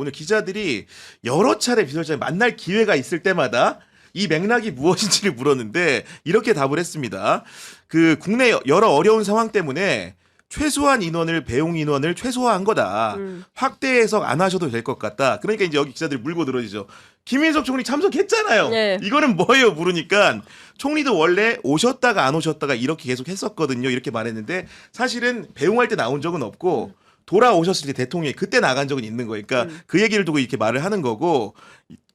오늘 기자들이 여러 차례 비서실장을 만날 기회가 있을 때마다 이 맥락이 무엇인지를 물었는데 이렇게 답을 했습니다. 그 국내 여러 어려운 상황 때문에 최소한 인원을 배용 인원을 최소화한 거다. 확대 해석 안 하셔도 될 것 같다. 그러니까 이제 여기 기자들이 물고 늘어지죠. 김인석 총리 참석했잖아요. 네. 이거는 뭐예요? 물으니까 총리도 원래 오셨다가 안 오셨다가 이렇게 계속 했었거든요. 이렇게 말했는데 사실은 배웅할 때 나온 적은 없고 돌아오셨을 때 대통령이 그때 나간 적은 있는 거니까 그 얘기를 두고 이렇게 말을 하는 거고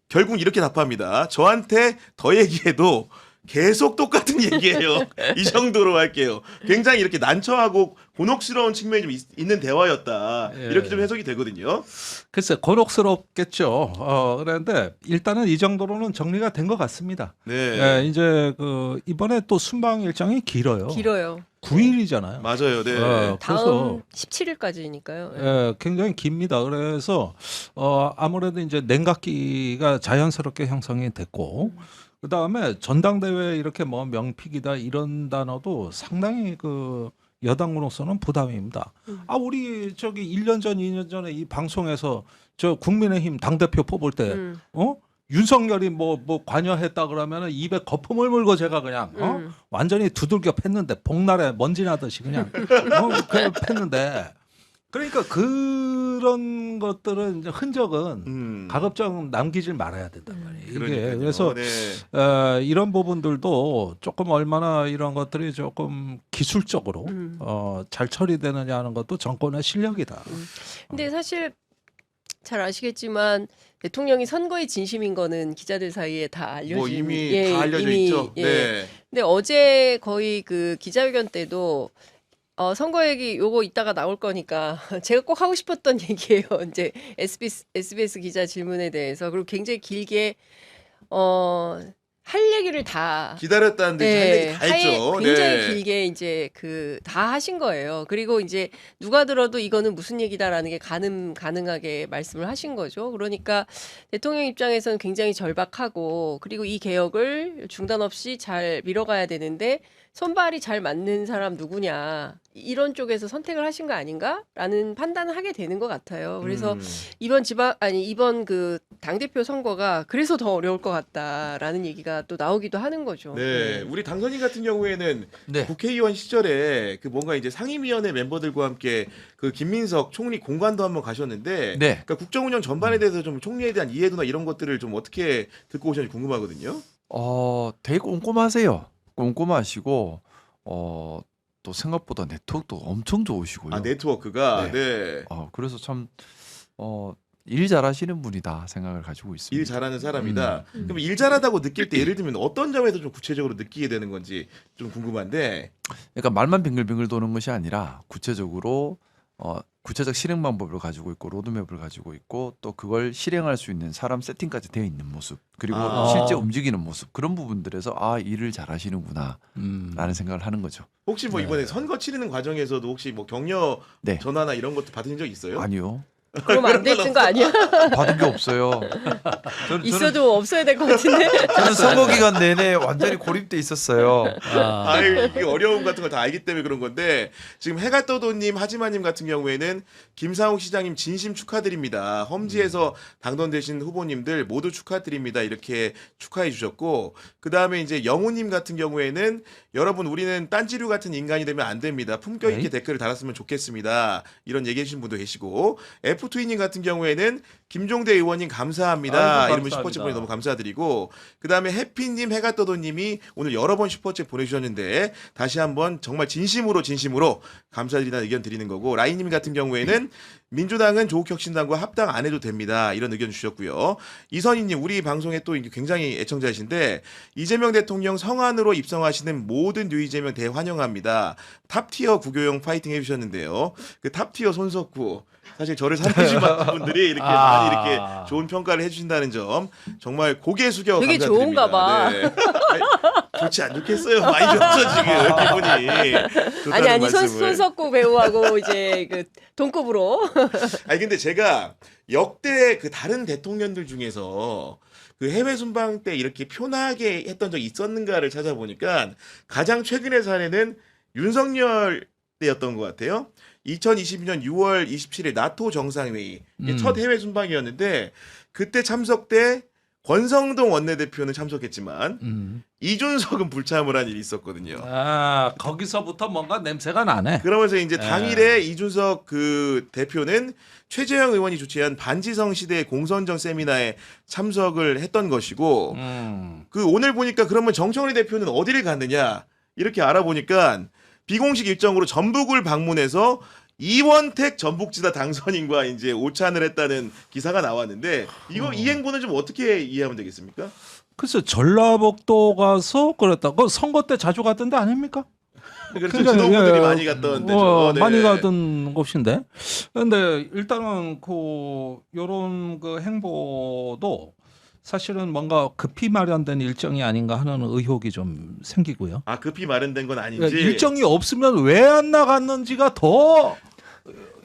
결국 이렇게 답합니다. 저한테 더 얘기해도 계속 똑같은 얘기예요. 이 정도로 할게요. 굉장히 이렇게 난처하고 곤혹스러운 측면이 좀 있는 대화였다. 예. 이렇게 좀 해석이 되거든요. 글쎄 곤혹스럽겠죠. 그런데 일단은 이 정도로는 정리가 된 것 같습니다. 네. 예, 이제 그 이번에 또 순방 일정이 길어요. 길어요. 9일이잖아요. 맞아요. 네. 그래서 다음 17일까지니까요. 예, 굉장히 깁니다. 그래서 아무래도 이제 냉각기가 자연스럽게 형성이 됐고 그 다음에 전당대회 이렇게 뭐 명픽이다 이런 단어도 상당히 그 여당으로서는 부담입니다. 우리 저기 1년 전, 2년 전에 이 방송에서 저 국민의힘 당대표 뽑을 때 윤석열이 뭐 관여했다 그러면은 입에 거품을 물고 제가 그냥 완전히 두들겨 팼는데 복날에 먼지 나듯이 그냥 그냥 팼는데 그러니까 그런 것들은 이제 흔적은 가급적 남기질 말아야 된단 말이에요. 이게 그러니까요. 그래서 네. 이런 부분들도 조금 얼마나 이런 것들이 조금 기술적으로 잘 처리되느냐 하는 것도 정권의 실력이다. 근데 사실 잘 아시겠지만 대통령이 선거에 진심인 거는 기자들 사이에 다 알려진 뭐 이미 다 알려져 있죠. 예. 네. 근데 어제 거의 그 기자회견 때도 선거 얘기 요거 이따가 나올 거니까 제가 꼭 하고 싶었던 얘기예요. 이제 SBS 기자 질문에 대해서 그리고 굉장히 길게 할 얘기를 다 기다렸다는 듯이 할 얘기 다 했죠. 굉장히 네. 길게 이제 그 다 하신 거예요. 그리고 이제 누가 들어도 이거는 무슨 얘기다라는 게 가능하게 말씀을 하신 거죠. 그러니까 대통령 입장에서는 굉장히 절박하고 그리고 이 개혁을 중단 없이 잘 밀어가야 되는데 손발이 잘 맞는 사람 누구냐 이런 쪽에서 선택을 하신 거 아닌가라는 판단을 하게 되는 것 같아요. 그래서 이번 그 당대표 선거가 그래서 더 어려울 것 같다라는 얘기가 또 나오기도 하는 거죠. 네, 우리 당선인 같은 경우에는 네. 국회의원 시절에 그 뭔가 이제 상임위원회 멤버들과 함께 그 김민석 총리 공관도 한번 가셨는데, 네. 그러니까 국정운영 전반에 대해서 좀 총리에 대한 이해도나 이런 것들을 좀 어떻게 듣고 오셨는지 궁금하거든요. 되게 꼼꼼하세요. 꼼꼼하시고 또 생각보다 네트워크도 엄청 좋으시고요. 아 네트워크가 네. 네. 그래서 참 일 잘하시는 분이다 생각을 가지고 있습니다. 일 잘하는 사람이다. 그럼 일 잘하다고 느낄 때 예를 들면 어떤 점에서 좀 구체적으로 느끼게 되는 건지 좀 궁금한데. 그러니까 말만 빙글빙글 도는 것이 아니라 구체적으로 구체적 실행 방법을 가지고 있고 로드맵을 가지고 있고 또 그걸 실행할 수 있는 사람 세팅까지 되어 있는 모습 그리고 실제 움직이는 모습 그런 부분들에서 일을 잘하시는구나라는 생각을 하는 거죠. 혹시 뭐 이번에 선거 치르는 과정에서도 혹시 뭐 격려 네. 전화나 이런 것도 받으신 적 있어요? 아니요. 그러면 안 되는 거 아니야? 받은 게 없어요. 있어도 없어야 될 것 같은데. 저는 선거 기간 내내 완전히 고립돼 있었어요. 아유, 이게 어려움 같은 걸 다 알기 때문에 그런 건데 지금 해가 떠도님 하지마님 같은 경우에는 김상욱 시장님 진심 축하드립니다. 험지에서 당선되신 후보님들 모두 축하드립니다. 이렇게 축하해 주셨고 그 다음에 이제 영우님 같은 경우에는 여러분 우리는 딴지류 같은 인간이 되면 안 됩니다. 품격 있게 댓글을 달았으면 좋겠습니다. 이런 얘기해 주신 분도 계시고 F투이님 같은 경우에는 김종대 의원님 감사합니다. 아이고, 이러면 슈퍼챗 보내 너무 감사드리고 그 다음에 해피님 해가 떠도님이 오늘 여러 번 슈퍼챗 보내주셨는데 다시 한번 정말 진심으로 감사드리다는 의견 드리는 거고 라이님 같은 경우에는 민주당은 조국혁신당과 합당 안 해도 됩니다. 이런 의견 주셨고요. 이선희님 우리 방송에 또 굉장히 애청자이신데 이재명 대통령 성안으로 입성하시는 모든 뉴이재명 대환영합니다. 탑티어 구교용 파이팅 해주셨는데요. 그 탑티어 손석구 사실 저를 사랑해주신 분들이 이렇게 많이 이렇게 좋은 평가를 해주신다는 점 정말 고개 숙여 되게 감사드립니다. 좋은가 봐. 네. 좋지 안 좋겠어요. 많이 좋죠 지금 기분이. 좋다는 아니 말씀을. 손석구 배우하고 이제 그 동급으로. 아니 근데 제가 역대 그 다른 대통령들 중에서 그 해외 순방 때 이렇게 표나게 했던 적이 있었는가를 찾아보니까 가장 최근의 사례는 윤석열 때였던 것 같아요. 2022년 6월 27일 나토 정상회의 이게 음. 첫 해외 순방이었는데 그때 참석 때 권성동 원내대표는 참석했지만 이준석은 불참을 한 일이 있었거든요. 아 거기서부터 뭔가 냄새가 나네. 그러면서 이제 예. 당일에 이준석 그 대표는 최재형 의원이 주최한 반지성 시대 공선전 세미나에 참석을 했던 것이고 그 오늘 보니까 그러면 정청래 대표는 어디를 갔느냐 이렇게 알아보니까 비공식 일정으로 전북을 방문해서 이원택 전북지사 당선인과 이제 오찬을 했다는 기사가 나왔는데 이거 이 행보는 좀 어떻게 이해하면 되겠습니까? 글쎄 전라북도 가서 그랬다. 그 선거 때 자주 갔던 데 아닙니까? 그렇죠. 그러니까, 지도부들이 예, 많이 갔던 데죠. 네. 많이 가던 곳인데. 근데 일단은 그 요런 그 행보도 사실은 뭔가 급히 마련된 일정이 아닌가 하는 의혹이 좀 생기고요. 아 급히 마련된 건 아닌지. 그러니까 일정이 없으면 왜 안 나갔는지가 더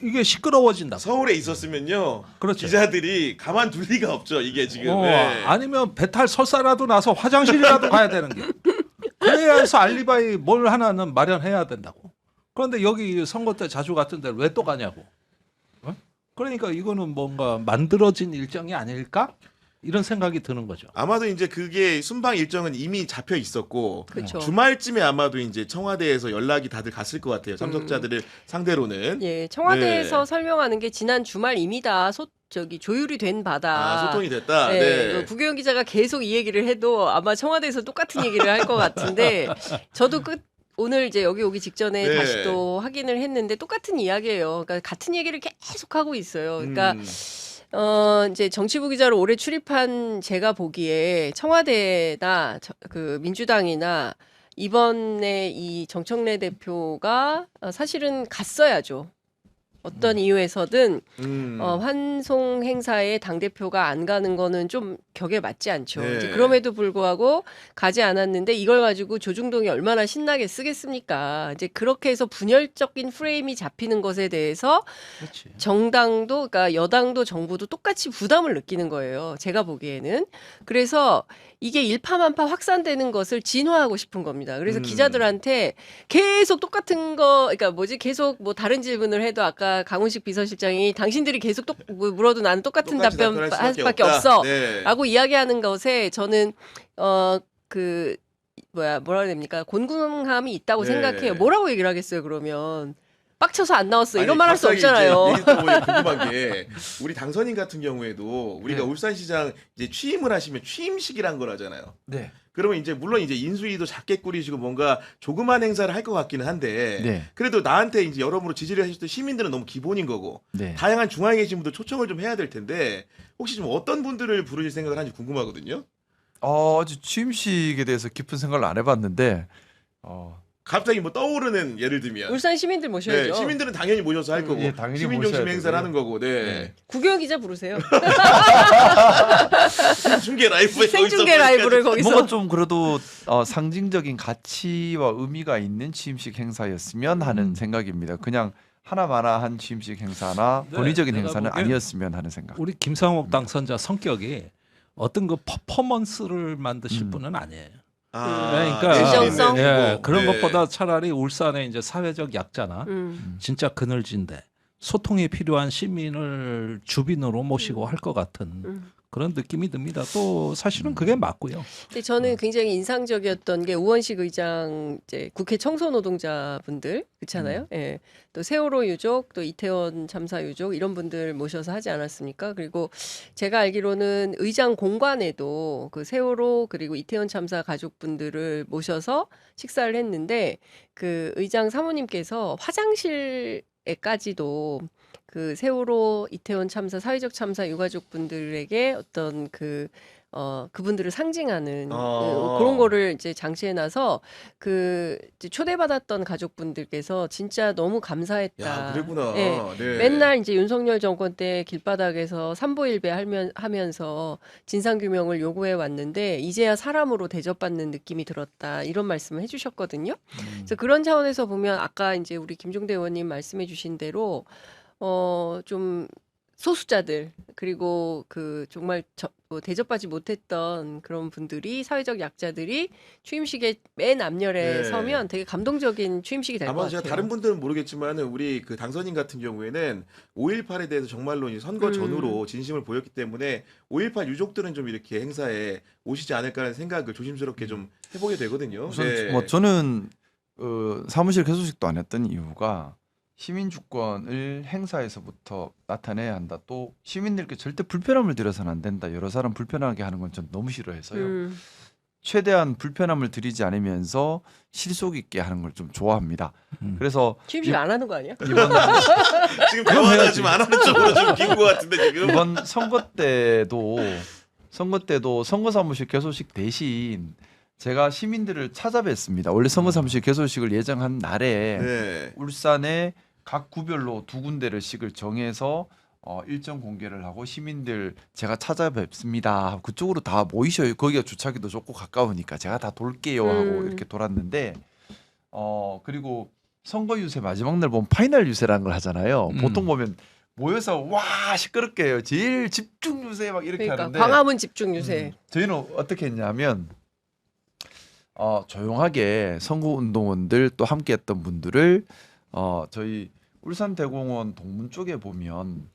이게 시끄러워진다. 서울에 있었으면요. 그렇죠. 기자들이 가만둘 리가 없죠. 이게 지금. 아니면 배탈 설사라도 나서 화장실이라도 가야 되는 게. 그래야 해서 알리바이 뭘 하나는 마련해야 된다고. 그런데 여기 선거 때 자주 갔던 데를 왜 또 가냐고. 어? 그러니까 이거는 뭔가 만들어진 일정이 아닐까? 이런 생각이 드는 거죠. 아마도 이제 그게 순방 일정은 이미 잡혀 있었고 그렇죠. 주말쯤에 아마도 이제 청와대에서 연락이 다들 갔을 것 같아요. 참석자들을 상대로는. 예, 청와대에서 네. 설명하는 게 지난 주말 임이다. 저기 조율이 된 바다. 소통이 됐다. 네, 네. 구교영 기자가 계속 이 얘기를 해도 아마 청와대에서 똑같은 얘기를 할 것 같은데 저도 오늘 이제 여기 오기 직전에 네. 다시 또 확인을 했는데 똑같은 이야기예요. 그러니까 같은 얘기를 계속 하고 있어요. 그러니까 이제 정치부 기자로 오래 출입한 제가 보기에 청와대나 그 민주당이나 이번에 이 정청래 대표가 사실은 갔어야죠. 어떤 이유에서든 환송 행사에 당 대표가 안 가는 거는 좀 격에 맞지 않죠. 네. 이제 그럼에도 불구하고 가지 않았는데 이걸 가지고 조중동이 얼마나 신나게 쓰겠습니까? 이제 그렇게 해서 분열적인 프레임이 잡히는 것에 대해서 그렇지. 정당도, 그러니까 여당도 정부도 똑같이 부담을 느끼는 거예요. 제가 보기에는. 그래서 이게 일파만파 확산되는 것을 진화하고 싶은 겁니다. 그래서 기자들한테 계속 똑같은 거, 그러니까 계속 뭐 다른 질문을 해도 아까 강훈식 비서실장이 당신들이 계속 물어도 나는 똑같은 답변 할 수밖에 없어. 네. 라고 이야기하는 것에 저는 뭐라 해야 됩니까? 곤궁함이 있다고 네. 생각해요. 뭐라고 얘기를 하겠어요, 그러면. 빡쳐서 안 나왔어. 이런 아니, 말 할 수 갑자기 없잖아요. 이제 얘기 들어보니 궁금한 게 우리 당선인 같은 경우에도 우리가 네. 울산시장 이제 취임을 하시면 취임식이란 걸 하잖아요. 네. 그러면 이제 물론 이제 인수위도 작게 꾸리시고 뭔가 조그만 행사를 할 것 같기는 한데 네. 그래도 나한테 이제 여러모로 지지를 해주셨던 시민들은 너무 기본인 거고 네. 다양한 중앙에 계신 분들 초청을 좀 해야 될 텐데 혹시 좀 어떤 분들을 부르실 생각을 하는지 궁금하거든요. 아직 취임식에 대해서 깊은 생각을 안 해봤는데 갑자기 뭐 떠오르는 예를 들면 울산 시민들 모셔야죠. 네, 시민들은 당연히 모셔서 할 거고 예, 당연히 시민 중심 모셔야 행사를 되고요. 하는 거고 네. 구경 기자 부르세요. 생중계 라이브에 생중계 라이브를 거기서. 뭔가 좀 그래도 상징적인 가치와 의미가 있는 취임식 행사였으면 하는 생각입니다. 그냥 하나마나한 취임식 행사나 네, 권위적인 내가 행사는 보기엔 아니었으면 하는 생각. 우리 김상옥 당선자 성격이 어떤 그 퍼포먼스를 만드실 분은 아니에요. 그러니까 진정성? 예, 그런 네. 것보다 차라리 울산의 이제 사회적 약자나 진짜 그늘진데 소통이 필요한 시민을 주빈으로 모시고 할 것 같은 그런 느낌이 듭니다. 또 사실은 그게 맞고요. 근데 저는 굉장히 인상적이었던 게 우원식 의장 이제 국회 청소노동자분들 그렇잖아요. 예. 또 세월호 유족, 또 이태원 참사 유족 이런 분들 모셔서 하지 않았습니까? 그리고 제가 알기로는 의장 공관에도 그 세월호 그리고 이태원 참사 가족분들을 모셔서 식사를 했는데 그 의장 사모님께서 화장실에까지도 그 세월호 이태원 참사 사회적 참사 유가족분들에게 어떤 그분들을 상징하는 그런 거를 이제 장치해놔서 그 이제 초대받았던 가족분들께서 진짜 너무 감사했다. 야, 그랬구나. 예. 네. 맨날 이제 윤석열 정권 때 길바닥에서 삼보일배 하면서 진상규명을 요구해 왔는데 이제야 사람으로 대접받는 느낌이 들었다. 이런 말씀을 해주셨거든요. 그래서 그런 차원에서 보면 아까 이제 우리 김종대 의원님 말씀해주신 대로 좀 소수자들 그리고 그 정말 뭐 대접받지 못했던 그런 분들이 사회적 약자들이 취임식에 맨 앞열에 네. 서면 되게 감동적인 취임식이 될 것 아마 같아요. 제가 다른 분들은 모르겠지만 우리 그 당선인 같은 경우에는 5.18에 대해서 정말로 이 선거 전후로 진심을 보였기 때문에 5.18 유족들은 좀 이렇게 행사에 오시지 않을까라는 생각을 조심스럽게 좀 해보게 되거든요. 우선 네. 뭐 저는 사무실 개소식도 안 했던 이유가 시민 주권을 행사에서부터 나타내야 한다. 또 시민들께 절대 불편함을 드려서는 안 된다. 여러 사람 불편하게 하는 건 전 너무 싫어해서요. 최대한 불편함을 드리지 않으면서 실속 있게 하는 걸 좀 좋아합니다. 그래서 취임식 안 하는 거 아니야? 이번 지금 대화가 지금 안 하는 쪽으로 좀 긴 것 같은데 지금. 이번 선거 때도 선거 사무실 개소식 대신 제가 시민들을 찾아뵀습니다. 원래 선거 사무실 개소식을 예정한 날에 네. 울산에 각 구별로 2군데를 정해서 일정 공개를 하고 시민들 제가 찾아뵙습니다. 그쪽으로 다 모이셔요. 거기가 주차기도 좋고 가까우니까 제가 다 돌게요 하고 이렇게 돌았는데 그리고 선거 유세 마지막 날 보면 파이널 유세라는 걸 하잖아요. 보통 보면 모여서 와 시끄럽게 해요. 제일 집중 유세 막 이렇게 그러니까 하는데 광화문 집중 유세. 저희는 어떻게 했냐면 조용하게 선거운동원들 또 함께했던 분들을 저희 울산대공원 동문 쪽에 보면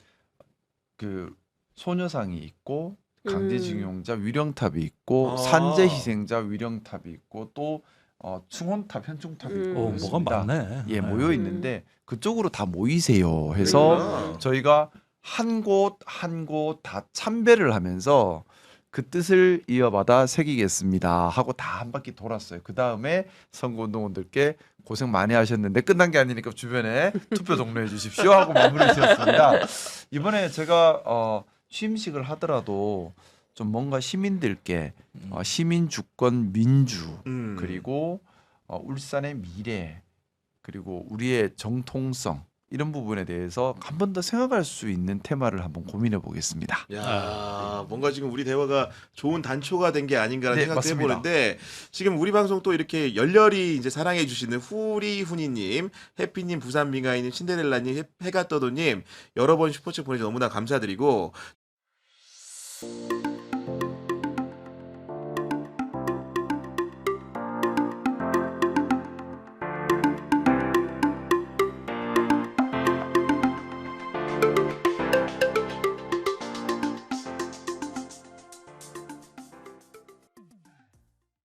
그 소녀상이 있고 강제징용자 위령탑이 있고 아. 산재희생자 위령탑이 있고 또 충원탑 현충탑이 있고 뭐가 있습니다. 많네. 예 네. 모여 있는데 그쪽으로 다 모이세요 해서 그러구나. 저희가 한 곳 한 곳 다 참배를 하면서 그 뜻을 이어받아 새기겠습니다 하고 다 한 바퀴 돌았어요. 그 다음에 선거운동원들께 고생 많이 하셨는데 끝난 게 아니니까 주변에 투표 종료해 주십시오 하고 마무리 지었습니다. 이번에 제가 취임식을 하더라도 좀 뭔가 시민들께 시민 주권 민주 그리고 울산의 미래 그리고 우리의 정통성 이런 부분에 대해서 한 번 더 생각할 수 있는 테마를 한번 고민해 보겠습니다. 야, 뭔가 지금 우리 대화가 좋은 단초가 된 게 아닌가라는 네, 생각도 맞습니다. 해보는데 지금 우리 방송 또 이렇게 열렬히 이제 사랑해 주시는 후리훈이님, 해피님, 부산민가이님, 신데렐라님, 해가 떠도님 여러 번 슈퍼챗 보내주셔서 너무나 감사드리고